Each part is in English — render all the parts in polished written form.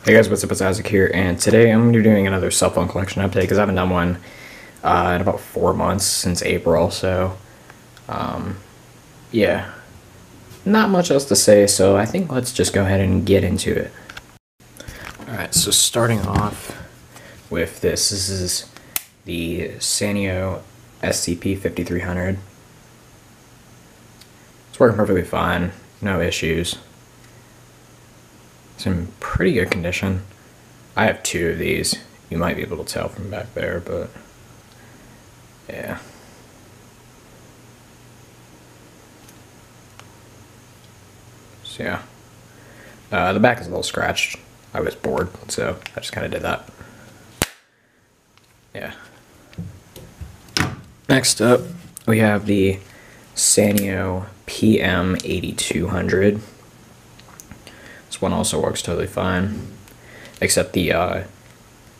Hey guys, what's up, it's Isaac here, and today I'm going to be doing another cell phone collection update because I haven't done one in about 4 months, since April, so yeah, not much else to say, so I think let's just go ahead and get into it. Alright, so starting off with this is the Sanyo SCP-5300. It's working perfectly fine, no issues. It's in pretty good condition. I have 2 of these. You might be able to tell from back there, but yeah. So yeah. The back is a little scratched. I was bored, so I just kind of did that. Yeah. Next up, we have the Sanyo PM8200. This one also works totally fine, except the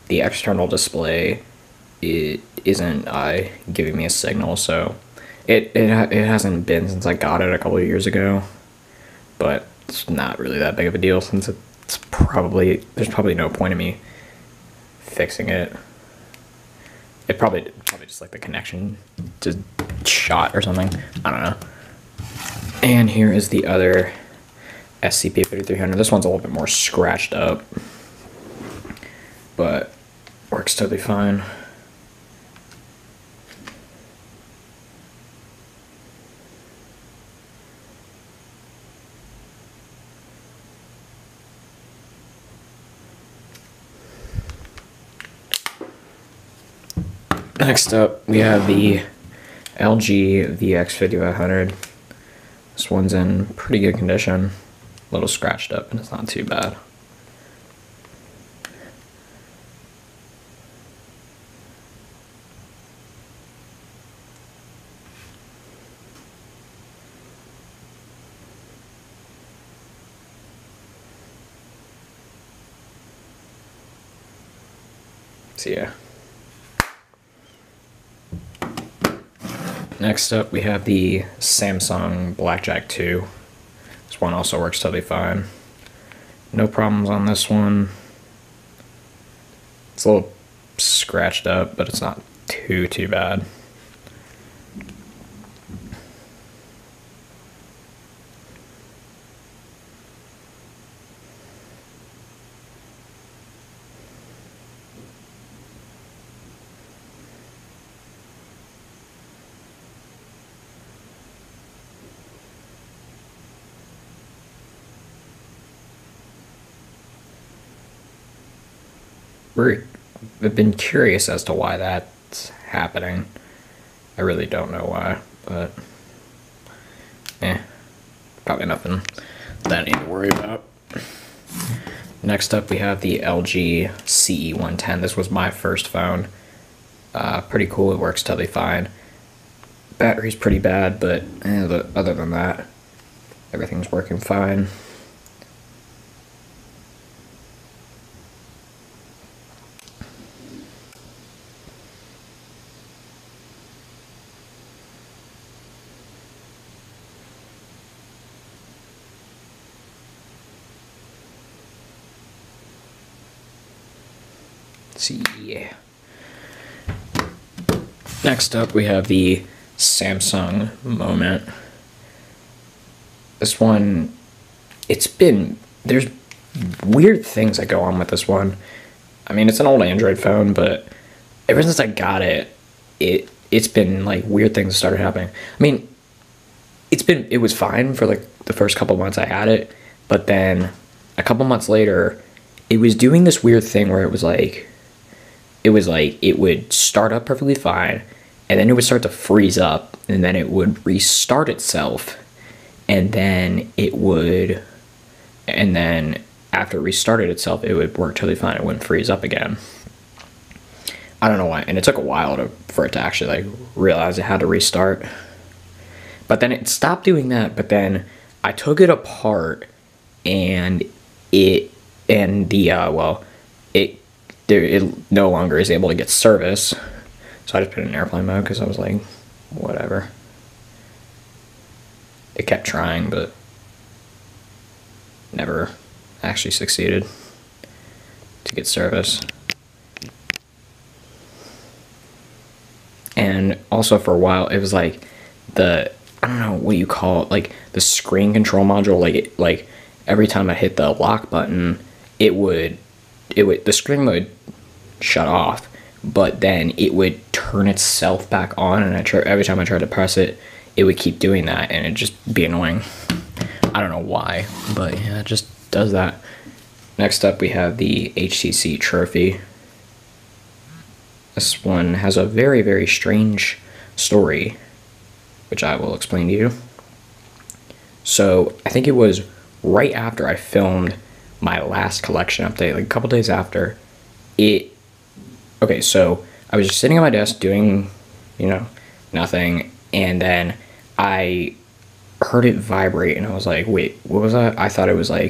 external display isn't giving me a signal, so it hasn't been since I got it a couple of years ago, but it's not really that big of a deal since there's probably no point in me fixing it. It probably just like the connection just shot or something. I don't know. And here is the other SCP-5300. This one's a little bit more scratched up, but works totally fine. Next up, we have the LG VX5500. This one's in pretty good condition. A little scratched up, and it's not too bad. So yeah. Next up, we have the Samsung Blackjack 2. This one also works totally fine. No problems on this one. It's a little scratched up, but it's not too bad. I've been curious as to why that's happening. I really don't know why, but probably nothing that I need to worry about. Next up, we have the LG CE110. This was my first phone. Pretty cool. It works totally fine. Battery's pretty bad, but other than that, everything's working fine. See, yeah. Next up, we have the Samsung Moment. This one, there's weird things that go on with this one. I mean, it's an old Android phone, but ever since I got it, it's been like weird things started happening. I mean, it was fine for like the first couple months I had it, but then a couple months later, it was doing this weird thing where it was like it would start up perfectly fine, and then it would start to freeze up, and then it would restart itself, and then after it restarted itself, it would work totally fine. It wouldn't freeze up again. I don't know why, and it took a while for it to actually like realize it had to restart. But then it stopped doing that. But then I took it apart, and it no longer is able to get service. So I just put it in airplane mode because I was like, whatever. It kept trying, but never actually succeeded to get service. And also for a while, it was like I don't know what you call it, like the screen control module, like every time I hit the lock button, the screen would shut off, but then it would turn itself back on, and every time I tried to press it, it would keep doing that, and it'd just be annoying. I don't know why, but yeah, it just does that. Next up, we have the HTC Trophy. This one has a very, very strange story, which I will explain to you. So I think it was right after I filmed my last collection update, like a couple days after it. Okay, so I was just sitting at my desk doing, nothing, and then I heard it vibrate, and I was like, wait, what was that? I thought it was one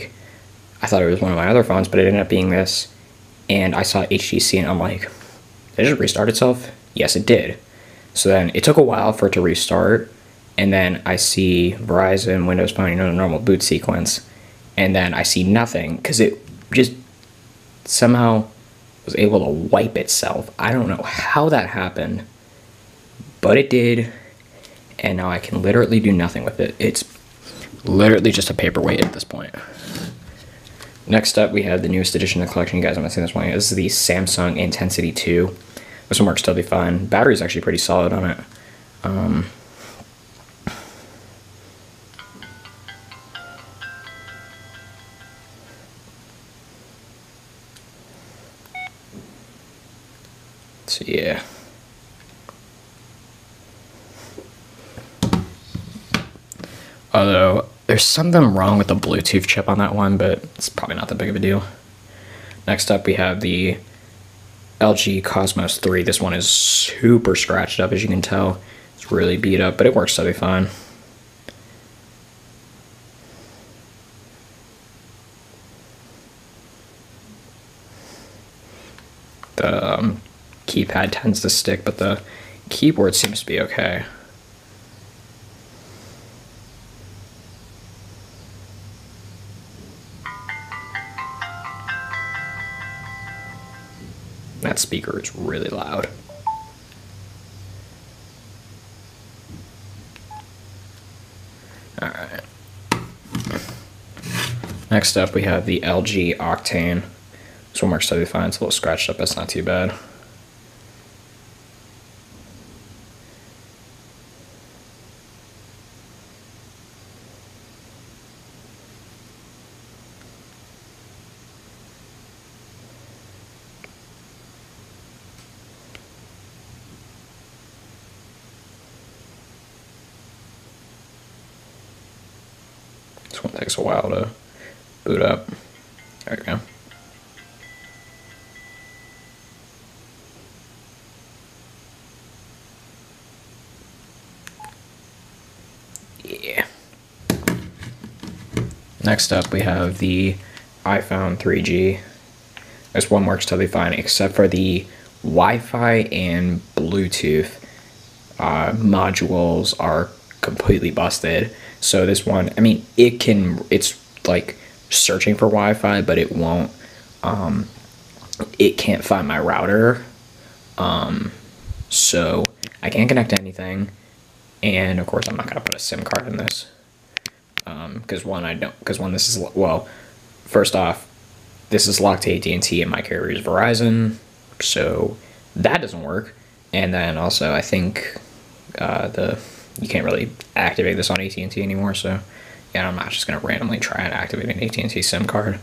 of my other phones, but it ended up being this, and I saw HTC, and I'm like, did it just restart itself? Yes, it did. So then it took a while for it to restart, and then I see Verizon, Windows Phone, the normal boot sequence, and then I see nothing, because it just somehow was able to wipe itself. I don't know how that happened, but it did, and now I can literally do nothing with it. It's literally just a paperweight at this point. Next up, we have the newest edition of the collection. You guys haven't seen this one yet. This is the Samsung Intensity 2. This one works totally fine. Battery's actually pretty solid on it. So yeah. Although there's something wrong with the Bluetooth chip on that one, but it's probably not that big of a deal. Next up, we have the LG Cosmos 3. This one is super scratched up, as you can tell. It's really beat up, but it works totally fine. The keypad tends to stick, but the keyboard seems to be okay. That speaker is really loud. Alright. Next up, we have the LG Octane. This one works totally fine. It's a little scratched up, but it's not too bad. This one takes a while to boot up. There we go. Yeah. Next up, we have the iPhone 3G. This one works totally fine, except for the Wi-Fi and Bluetooth modules are completely busted. So this one, I mean, it's like searching for Wi-Fi, but it won't, it can't find my router. So I can't connect to anything. And of course, I'm not gonna put a SIM card in this. Because this is, well, first off, this is locked to AT&T and my carrier is Verizon. So that doesn't work. And then also, I think, the you can't really activate this on AT&T anymore, so yeah, I'm not just gonna randomly try and activate an AT&T SIM card.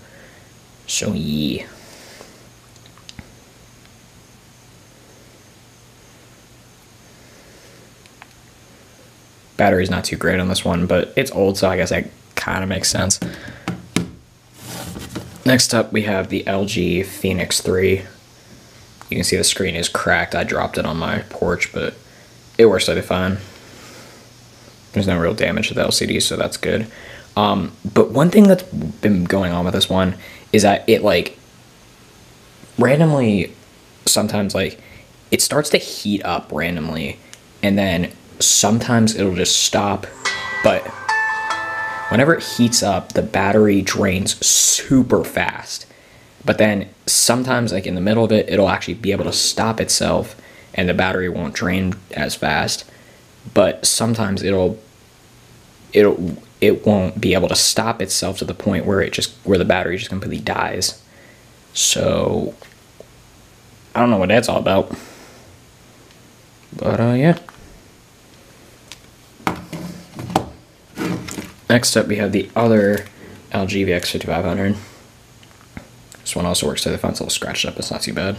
So yeah. Battery's not too great on this one, but it's old, so I guess that kind of makes sense. Next up, we have the LG Phoenix 3. You can see the screen is cracked. I dropped it on my porch, but it works totally fine. There's no real damage to the LCD, so that's good. But one thing that's been going on with this one is that it, like, randomly, sometimes, like, it starts to heat up randomly, and then sometimes it'll just stop, but whenever it heats up, the battery drains super fast. But then sometimes, like, in the middle of it, it'll actually be able to stop itself, and the battery won't drain as fast. But sometimes it won't be able to stop itself to the point where where the battery just completely dies. So I don't know what that's all about. But yeah. Next up, we have the other LG VX5500. This one also works to the fence. It's a little scratched up. It's not too bad.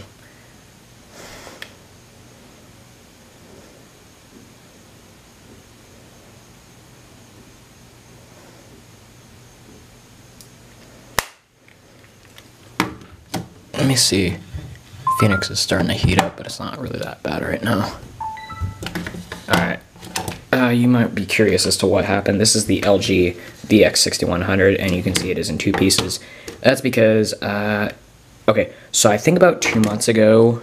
Let me see. Phoenix is starting to heat up, but it's not really that bad right now. Alright. You might be curious as to what happened. This is the LG VX6100, and you can see it is in two pieces. That's because, okay, so I think about 2 months ago,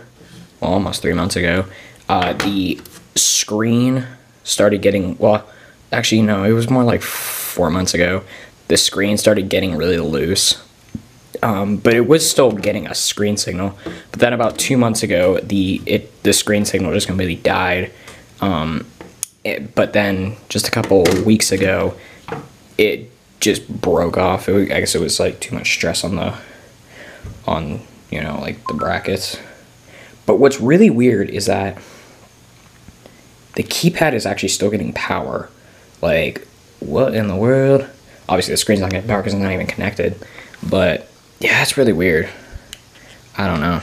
well, almost 3 months ago, the screen started getting, well, actually, no, it was more like 4 months ago. The screen started getting really loose. But it was still getting a screen signal. But then about 2 months ago, the screen signal just completely died. But then just a couple weeks ago, it just broke off. I guess it was like too much stress on you know, like the brackets. But what's really weird is that the keypad is actually still getting power. Like, what in the world? Obviously the screen's not getting power because it's not even connected. But yeah, it's really weird. I don't know.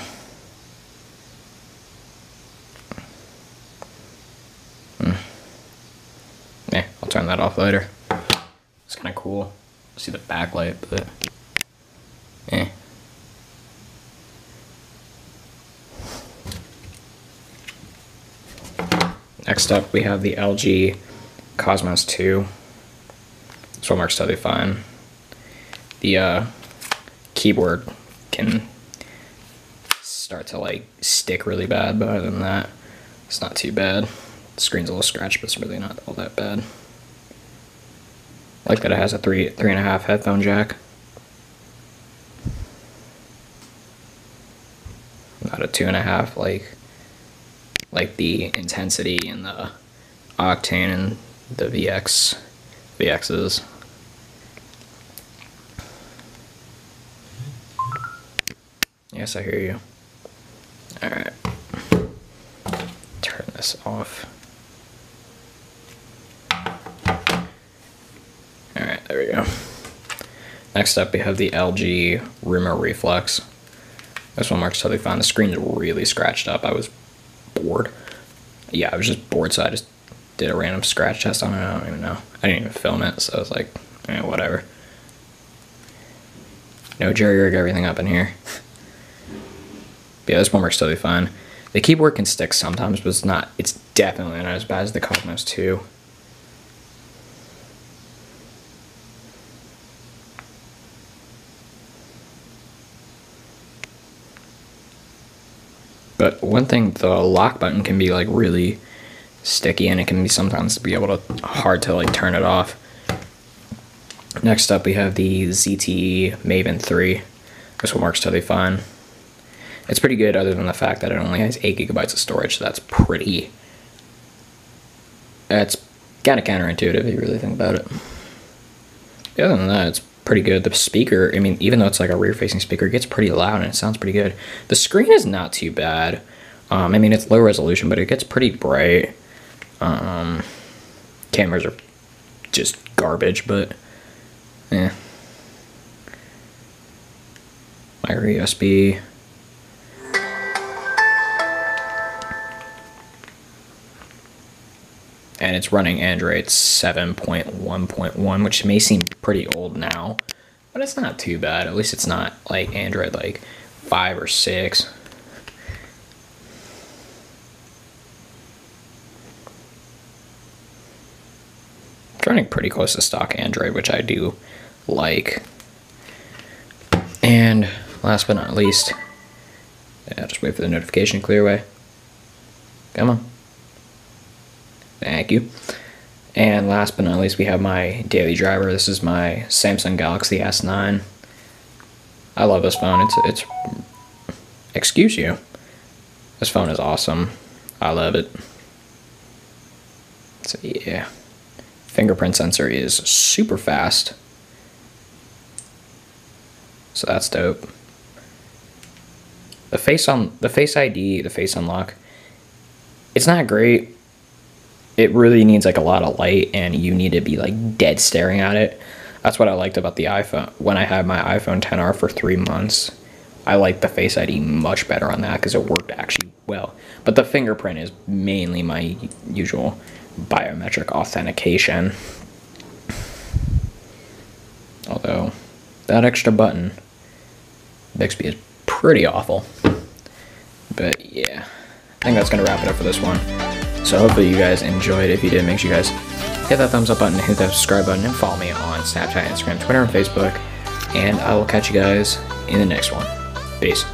Yeah, I'll turn that off later. It's kind of cool. See the backlight, but eh. Next up, we have the LG Cosmos 2. This one works totally fine. The keyboard can start to like stick really bad, but other than that, it's not too bad. The screen's a little scratched, but it's really not all that bad. I like that it has a 3.5 headphone jack. Not a 2.5 like the Intensity and the Octane and the VXs. Yes, I hear you. Alright. Turn this off. Alright, there we go. Next up, we have the LG Rumor Reflex. This one works totally fine. The screen's really scratched up. I was bored. Yeah, I was just bored, so I just did a random scratch test on it. I don't even know. I didn't even film it, so I was like, eh, whatever. No jerry-rig everything up in here. Yeah, this one works totally fine. The keyboard can stick sometimes, but it's definitely not as bad as the Cosmos 2. But one thing, the lock button can be like really sticky, and it can be sometimes be able to hard to like turn it off. Next up, we have the ZTE Maven 3. This one works totally fine. It's pretty good, other than the fact that it only has 8 GB of storage, so that's kind of counterintuitive if you really think about it. Other than that, it's pretty good. The speaker, I mean, even though it's like a rear-facing speaker, it gets pretty loud and it sounds pretty good. The screen is not too bad. I mean, it's low resolution, but it gets pretty bright. cameras are just garbage, but yeah. Micro USB. And it's running Android 7.1.1, which may seem pretty old now, but it's not too bad. At least it's not like Android like 5 or 6. It's running pretty close to stock Android, which I do like. And last but not least, yeah, just wait for the notification to clear away. Come on. Thank you. And last but not least, we have my daily driver. This is my Samsung Galaxy S9. I love this phone. It's excuse you. This phone is awesome. I love it. So yeah. Fingerprint sensor is super fast. So that's dope. The Face ID, the Face Unlock, it's not great. It really needs like a lot of light, and you need to be like dead staring at it. That's what I liked about the iPhone. When I had my iPhone XR for 3 months, I liked the Face ID much better on that because it worked actually well. But the fingerprint is mainly my usual biometric authentication. Although that extra button, Bixby, is pretty awful. But yeah, I think that's gonna wrap it up for this one. So hopefully you guys enjoyed. If you did, make sure you guys hit that thumbs up button, hit that subscribe button, and follow me on Snapchat, Instagram, Twitter, and Facebook. And I will catch you guys in the next one. Peace.